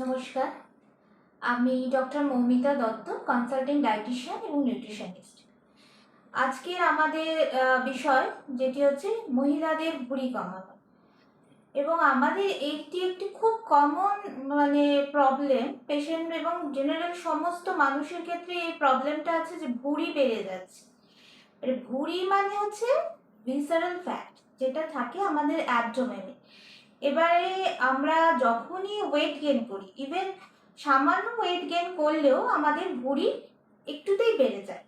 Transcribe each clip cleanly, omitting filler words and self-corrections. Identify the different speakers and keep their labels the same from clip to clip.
Speaker 1: নমস্কার, আমি doctor Moumita Dutta, consultant dietician এবং নিউট্রিশনিস্ট। আজকের আমাদের বিষয় যেটি হচ্ছে মহিলাদের ভুঁড়ি কমানো। এবং আমাদের এইটি একটি খুব কমন প্রবলেম। পেশেন্ট এবং জেনারেল সমস্ত মানুষের ক্ষেত্রে এই প্রবলেমটা আছে যে ভুঁড়ি বেড়ে যাচ্ছে। ভুঁড়ি মানে হচ্ছে ভিসারাল ফ্যাট, যেটা থাকে আমাদের অ্যাবডোমেনে। এবারে আমরা যখনই ওয়েট গেইন করি, ইভেন সামান্য ওয়েট গেইন করলেও আমাদের ভুঁড়ি একটুতেই বেড়ে যায়।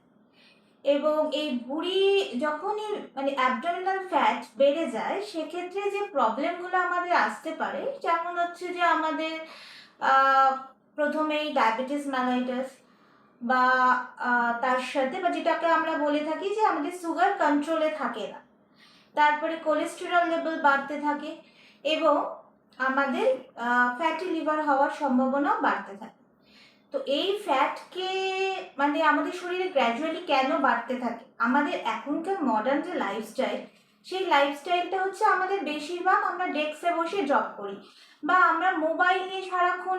Speaker 1: এবং এই ভুঁড়ি যখনই অ্যাবডোমিনাল ফ্যাট বেড়ে যায়, সেক্ষেত্রে যে প্রবলেমগুলো আমাদের আসতে পারে, যেমন হচ্ছে যে আমাদের প্রথমেই ডায়াবেটিস মেলাইটাস, বা তার সাথে বা যেটাকে আমরা বলে থাকি যে আমাদের সুগার কন্ট্রোলে থাকে না, তারপরে কোলেস্টেরল লেভেল বাড়তে থাকে এবং আমাদের ফ্যাটি লিভার হওয়ার সম্ভাবনাও বাড়তে থাকে। তো এই ফ্যাটকে আমাদের শরীরে গ্র্যাজুয়ালি কেন বাড়তে থাকে? আমাদের এখনকার মডার্ন যে লাইফস্টাইল, সেই লাইফস্টাইলটা হচ্ছে আমাদের বেশিরভাগ আমরা ডেস্কে বসে জব করি, বা আমরা মোবাইল নিয়ে সারাক্ষণ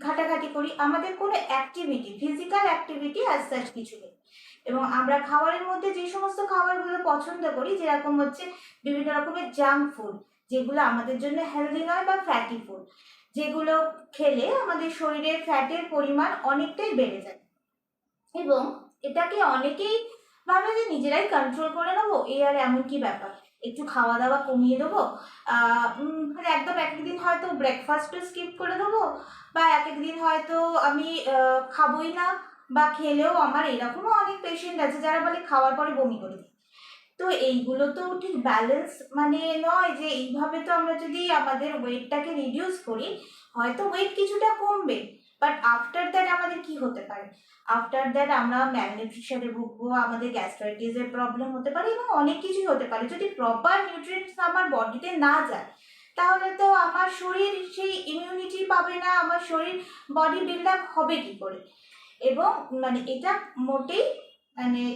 Speaker 1: ঘাটাঘাটি করি। আমাদের কোনো activity, physical activity as such কিছু নেই। এবং আমরা খাবারের মধ্যে যে সমস্ত খাবারগুলো পছন্দ করি, যেরকম হচ্ছে বিভিন্ন রকমের জাঙ্ক ফুড, যেগুলো আমাদের জন্য হেলদি নয়, বা ফ্যাটি ফুড, যেগুলো খেলে আমাদের শরীরের ফ্যাটের পরিমাণ অনেকটাই বেড়ে যায়। এবং এটাকে অনেকেই ভাবে যে নিজেরাই কন্ট্রোল করে নেবো, এই আর এমন কি ব্যাপার, একটু খাওয়া দাওয়া কমিয়ে দেবো, একদম এক একদিন হয়তো ব্রেকফাস্টও স্কিপ করে দেবো, বা এক একদিন হয়তো আমি খাবোই না, বা খেলেও আমার এরকমও অনেক পেশেন্ট আছে যারা বলে খাওয়ার পরে বমি করে দিই। তো এইগুলো তো ঠিক ব্যালেন্স নয়, যে এইভাবে তো আমরা যদি আমাদের ওয়েটটাকে রিডিউস করি, হয়তো ওয়েট কিছুটা কমবে, বাট আফটার দ্যাট আমাদের কি হতে পারে? আফটার দ্যাট আমরা ম্যালনিউট্রিশনে ভুগবো, আমাদের গ্যাস্ট্রাইটিসের প্রবলেম হতে পারে, এবং অনেক কিছুই হতে পারে। যদি প্রপার নিউট্রিয়েন্টস আমার বডিতে না যায়, তাহলে তো আমার শরীর সেই ইমিউনিটি পাবে না, আমার শরীর বডি বিল্ড আপ হবে কি করে? এবং এটা মোটেই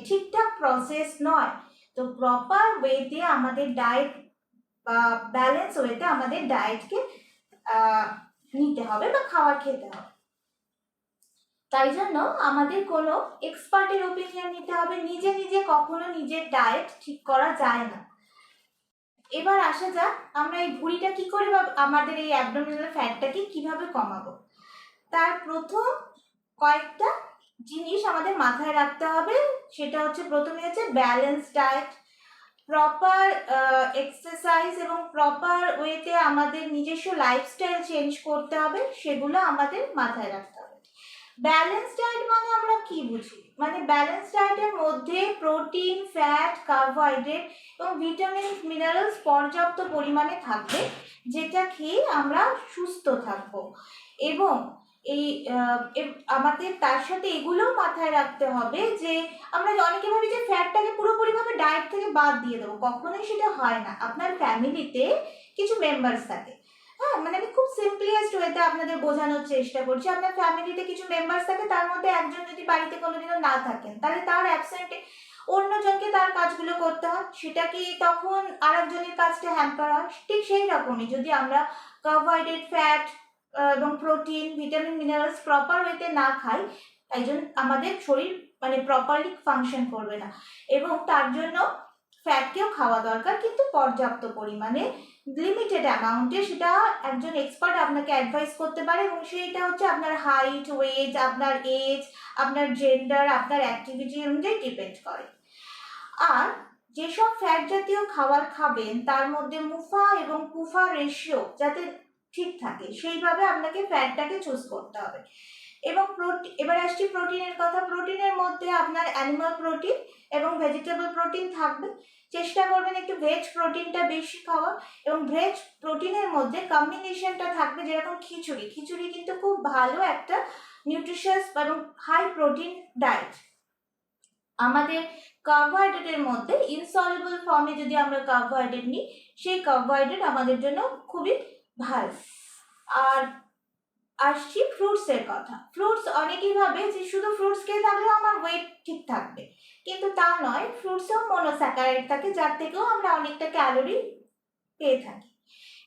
Speaker 1: ঠিকঠাক প্রসেস নয়। তো প্রপার ওয়েতে আমাদের ডায়েট, বা ব্যালেন্স ওয়েতে আমাদের ডায়েটকে নিতে হবে বা খাবার খেতে হবে। তাই জন্য আমাদের কোনো এক্সপার্টের ওপিনিয়ন নিতে হবে, নিজে নিজে কখনো নিজের ডায়েট ঠিক করা যায় না। এবার আসা যাক আমরা এই ভুঁড়িটা কি করে, বা আমাদের এই অ্যাবডোমিনাল ফ্যাটটাকে কিভাবে কমাবো। তার প্রথম কয়েকটা জিনিস আমাদের মাথায় রাখতে হবে। সেটা হচ্ছে, প্রথমে হচ্ছে ব্যালেন্স ডায়েট, প্রপার এক্সারসাইজ এবং প্রপার ওয়েতে আমাদের নিজস্ব লাইফস্টাইল চেঞ্জ করতে হবে, সেগুলো আমাদের মাথায় রাখতে হবে। ব্যালেন্স ডায়েট মানে আমরা কি বুঝি? ব্যালেন্স ডায়েটের মধ্যে প্রোটিন, ফ্যাট, কার্বোহাইড্রেট এবং ভিটামিন, মিনারেলস পর্যাপ্ত পরিমাণে থাকবে, যেটা খেয়ে আমরা সুস্থ থাকব। এবং এই আমাদের তার সাথে এগুলোও মাথায় রাখতে হবে যে আমরা অনেকে ভাবি যে ফ্যাটটাকে পুরোপুরিভাবে ডায়েট থেকে বাদ দিয়ে দেবো, কখনোই সেটা হয় না। আপনার ফ্যামিলিতে কিছু মেম্বার্স থাকে, হ্যাঁ, আমি খুব সিম্পলিয়েস্ট ওয়েতে আপনাদের বোঝানোর চেষ্টা করছি। আপনার ফ্যামিলিতে কিছু মেম্বার্স থাকে, তার মধ্যে একজন যদি বাড়িতে কোনোদিনও না থাকেন, তাহলে তার অ্যাবসেন্টে অন্যজনকে তার কাজগুলো করতে হয়, সেটা কি তখন আর একজনের কাজটা হ্যাম্পার হয়? ঠিক সেই রকমই যদি আমরা কার্বোহাইড্রেট, ফ্যাট এবং প্রোটিন, ভিটামিন, মিনারেলস প্রপার ওয়েতে না খাই, তাই জন্য আমাদের শরীর প্রপারলি ফাংশন করবে না। এবং তার জন্য ফ্যাটকেও খাওয়া দরকার, কিন্তু পর্যাপ্ত পরিমাণে, লিমিটেড অ্যামাউন্টে। সেটা একজন এক্সপার্ট আপনাকে অ্যাডভাইস করতে পারে, এবং সেইটা হচ্ছে আপনার হাইট, ওয়েট, আপনার এজ, আপনার জেন্ডার, আপনার অ্যাক্টিভিটি অনুযায়ী ডিপেন্ড করে। আর যেসব ফ্যাট জাতীয় খাবার খাবেন, তার মধ্যে মুফা এবং পুফা রেশিও যাতে ঠিক থাকে, সেইভাবে আপনাকে ফ্যাটটাকে চুজ করতে হবে। এবং এবার আসছি প্রোটিনের কথা। প্রোটিনের মধ্যে আপনার অ্যানিমাল প্রোটিন এবং ভেজিটেবল প্রোটিন থাকবে। চেষ্টা করবেন একটু ভেজ প্রোটিনটা বেশি খাওয়া, এবং ভেজ প্রোটিনের মধ্যে কম্বিনেশনটা থাকবে যেরকম খিচুড়ি। খিচুড়ি কিন্তু খুব ভালো একটা নিউট্রিশিয়াস এবং হাই প্রোটিন ডায়েট। আমাদের কার্বোহাইড্রেটের মধ্যে ইনসলিবল ফর্মে যদি আমরা কার্বোহাইড্রেট নিই, সেই কার্বোহাইড্রেট আমাদের জন্য খুবই ভালো। আর আসছি ফ্রুটসের কথা। ফ্রুটস অনেকেই ভাবে যে শুধু ফ্রুটস খেয়ে থাকলেও আমার ওয়েট ঠিক থাকবে, কিন্তু তা নয়। ফ্রুটসেও মনোস্যাকারাইড থাকে, যার থেকেও আমরা অনেকটা ক্যালোরি পেয়ে থাকি।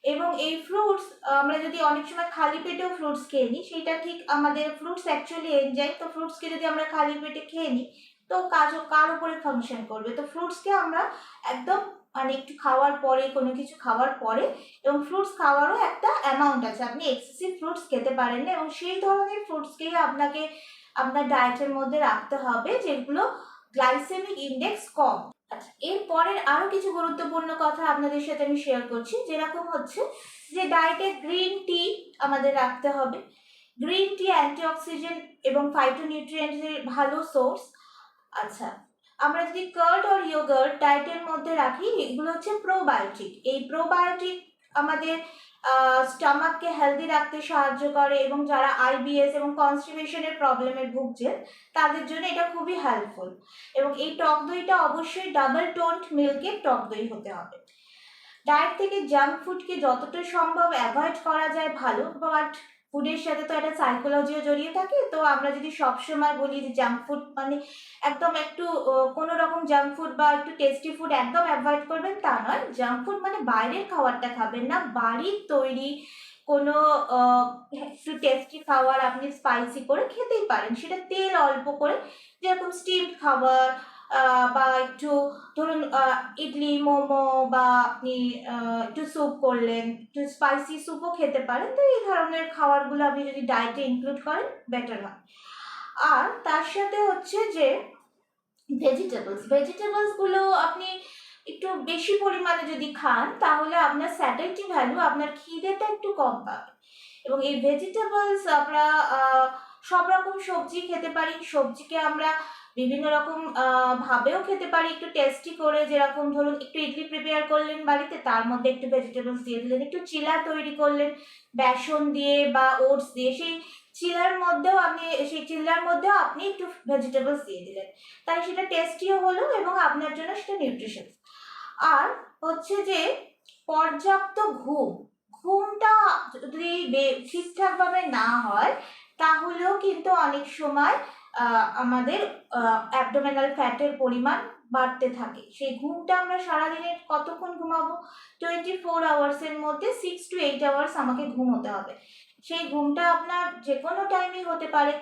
Speaker 1: এবং এই ফ্রুটস আমরা যদি অনেক সময় খালি পেটেও ফ্রুটস খেয়ে নিই, সেটা ঠিক আমাদের ফ্রুটস অ্যাকচুয়ালি এনজাইম, তো ফ্রুটসকে যদি আমরা খালি পেটে খেয়ে নিই তো কার উপরে ফাংশন করবে। তো ফ্রুটসকে আমরা একদম মানে একটু খাওয়ার পরে, কোনো কিছু খাওয়ার পরে, এবং ফ্রুটস খাওয়ারও একটা অ্যামাউন্ট আছে, আপনি এক্সেসিভ ফ্রুটস খেতে পারেন না, এবং সেই ধরনের ফ্রুটসকেই আপনাকে আপনার ডায়েটের মধ্যে রাখতে হবে যেগুলো গ্লাইসেমিক ইন্ডেক্স কম। আচ্ছা, এর পরের আরো কিছু গুরুত্বপূর্ণ কথা আপনাদের সাথে আমি শেয়ার করছি, যেরকম হচ্ছে যে ডায়েটে গ্রিন টি আমাদের রাখতে হবে। গ্রিন টি অ্যান্টিঅক্সিডেন্ট এবং ফাইটোনিউট্রিয়েন্টসের ভালো সোর্স। আচ্ছা, আমরা যদি কার্ড আর ইয়োগার্ট ডায়েটের মধ্যে রাখি, এগুলো হচ্ছে প্রোবায়োটিক। এই প্রোবায়োটিক আমাদের স্টমাককে হেলদি রাখতে সাহায্য করে, এবং যারা আইবিএস এবং কনস্টিপেশনের প্রবলেমে ভুগছেন তাদের জন্য এটা খুবই হেল্পফুল। এবং এই টক দইটা অবশ্যই ডাবল টোন্ড মিল্কের টক দই হতে হবে। ডায়েট থেকে জাঙ্ক ফুডকে যতটা সম্ভব অ্যাভয়েড করা যায় ভালো, বাট ফুডের সাথে তো একটা সাইকোলজিও জড়িয়ে থাকে। তো আমরা যদি সবসময় বলি যে জাঙ্ক ফুড মানে একদম একটু কোনো রকম জাঙ্ক ফুড বা একটু টেস্টি ফুড একদম অ্যাভয়েড করবেন, তা নয়। জাঙ্ক ফুড মানে বাইরের খাবারটা খাবেন না, বাড়ির তৈরি কোনো একটু টেস্টি খাবার আপনি স্পাইসি করে খেতেই পারেন, সেটা তেল অল্প করে, যেরকম স্টিমড খাবার বা একটু ধরুন ইডলি, মোমো, বা আপনি একটু স্যুপ করলেন, একটু স্পাইসি স্যুপও খেতে পারেন। তো এই ধরনের খাবারগুলো আপনি যদি ডায়েটে ইনক্লুড করেন বেটার হয়। আর তার সাথে হচ্ছে যে ভেজিটেবলসগুলো আপনি একটু বেশি পরিমাণে যদি খান তাহলে আপনার স্যাটিসফ্যাকশন ভ্যালু, আপনার খিদেটা একটু কম পাবে। এবং এই ভেজিটেবলস আমরা সব রকম সবজি খেতে পারি। সবজিকে আমরা বিভিন্ন রকম ভাবেও খেতে পারি, একটু টেস্টি করে, যেরকম ধরুন একটু ইডলি প্রিপেয়ার করলেন বাড়িতে, তার মধ্যে একটু ভেজিটেবলস দিয়ে দিলেন, একটু চিলা তৈরি করলেন বেসন দিয়ে বা ওটস দিয়ে, সেই চিলার মধ্যেও আপনি একটু ভেজিটেবলস দিয়ে দিলেন, তাই সেটা টেস্টিও হলো এবং আপনার জন্য সেটা নিউট্রিশন। আর হচ্ছে যে পর্যাপ্ত ঘুমটা যদি ঠিকঠাকভাবে না হয় তাহলেও কিন্তু অনেক সময় আমাদের অ্যাবডোমিনাল ফ্যাটের পরিমাণ বাড়তে থাকে। সেই ঘুমটা আমরা সারাদিনে কতক্ষণ ঘুমাবো? 24 আওয়ার্সের মধ্যে 6 to 8 আওয়ার্স আমাকে ঘুমোতে হবে। সেই ঘুমটা আপনার যে কোনো টাইমেই হতে পারে।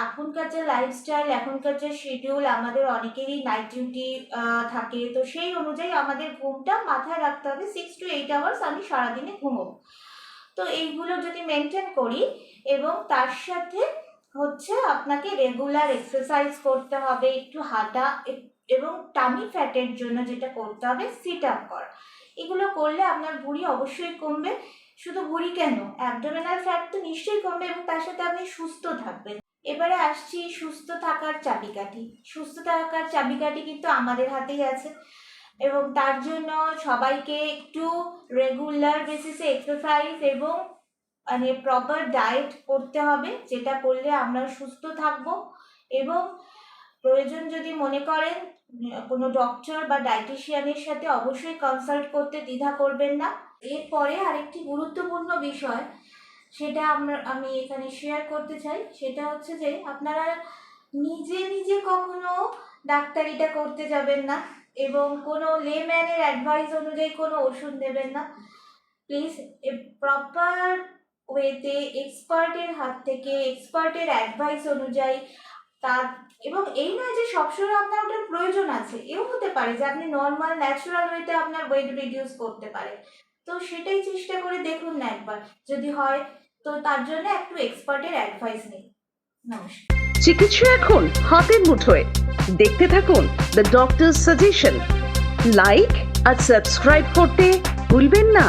Speaker 1: এখনকার যে লাইফস্টাইল, এখনকার যে শিডিউল, আমাদের অনেকেরই নাইট ডিউটি থাকে, তো সেই অনুযায়ী আমাদের ঘুমটা মাথায় রাখতে হবে 6 to 8 আওয়ার্স আমি সারাদিনে ঘুমোবো। তো এইগুলো যদি মেনটেন করি, এবং তার সাথে হচ্ছে আপনাকে রেগুলার এক্সারসাইজ করতে হবে, একটু হাঁটা, এবং টামি ফ্যাটের জন্য যেটা করতে হবে সিট আপ করা। এগুলো করলে আপনার ভুঁড়ি অবশ্যই কমবে। শুধু ভুঁড়ি কেন, অ্যাবডোমিনাল ফ্যাট তো নিশ্চয়ই কমবে, এবং তার সাথে আপনি সুস্থ থাকবেন। এবারে আসছি সুস্থ থাকার চাবিকাঠি। সুস্থ থাকার চাবিকাঠি কিন্তু আমাদের হাতেই আছে, এবং তার জন্য সবাইকে একটু রেগুলার বেসিসে এক্সারসাইজ এবং মানে প্রপার ডায়েট করতে হবে, যেটা করলে আমরা সুস্থ থাকব। এবং প্রয়োজন যদি মনে করেন কোনো ডক্টর বা ডায়েটিশিয়ানের সাথে অবশ্যই কনসাল্ট করতে দ্বিধা করবেন না। এরপরে আরেকটি গুরুত্বপূর্ণ বিষয়, সেটা আমি এখানে শেয়ার করতে চাই, সেটা হচ্ছে যে আপনারা নিজে কখনো ডাক্তারিটা করতে যাবেন না, এবং কোনো লেম্যানের অ্যাডভাইস অনুযায়ী কোনো ওষুধ নেবেন না। প্লিজ প্রপার ওয়েতে এক্সপার্টের হাত থেকে, এক্সপার্টের অ্যাডভাইস অনুযায়ী তার, এবং এই নয় যে সবসময় আপনার ওটার প্রয়োজন আছে, এও হতে পারে যে আপনি নর্মাল ন্যাচারাল ওয়েতে আপনার ওয়েট রিডিউস করতে পারে। তো সেটাই চেষ্টা করে দেখুন না একবার, যদি হয় তো তার জন্য একটু এক্সপার্টের অ্যাডভাইস নিন। নমস্কার।
Speaker 2: চিকিৎসা এখন হাতের মুঠোয়। দেখতে থাকুন দ্য ডক্টরস সাজেশন। লাইক আর সাবস্ক্রাইব করতে ভুলবেন না।